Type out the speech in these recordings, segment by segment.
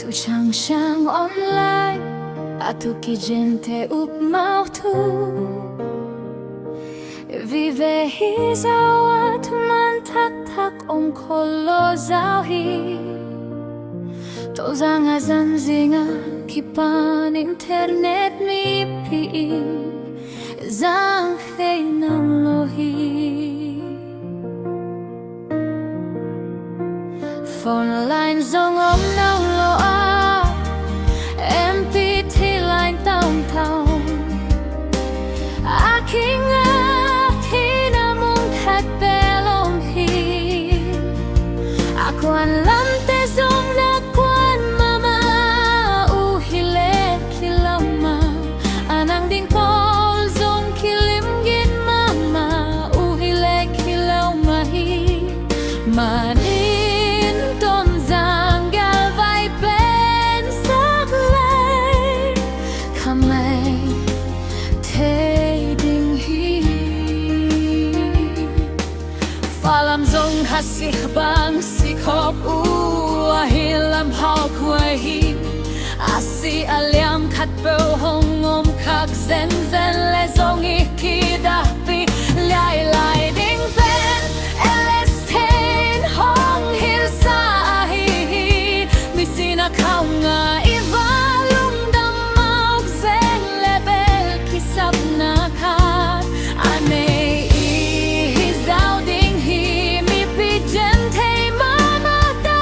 Tu chang online Atu ki gente up mau tu Vive hi zao at man tak kolo zao hi Tonzang azan zinga kipan internet mi pi Zang hey nam lohi Phone line zong om nao lo a MPT line downtown Aking na mung hat belong hi Ako an lam te zong na kwan mama Uhile kilama Anang ding pol zong kilim gin mama Uhile kilaw mahi Manin Tonzang gal vai ben saglay Kamay te ding hi Falam zong hasih bang sikop Ahilam hao kuai hi Asi aliam kat beu hong om kak zen le zong ikidah pi Lai lai ding ben Elestain hong hil sa hi Misina kau nga ivalum dam mauk zen lebel kisap na kat Ane i zao ding hi mi pi gente mama da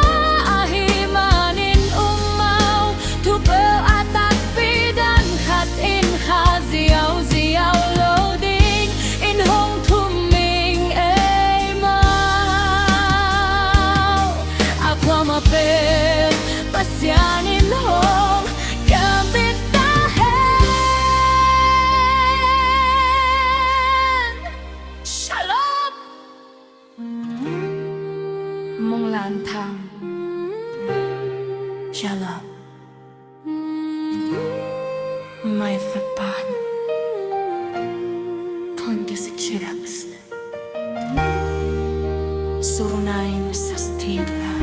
hi manin umau tu pe atak pi dan khat in kha ziao ziao loading in hong thum ming ei mau Aqua ma pe pasian in hong gambit da hen Shalom Mung Laan Thang Shalom My Fapan Pondisichirax Surunain sa stila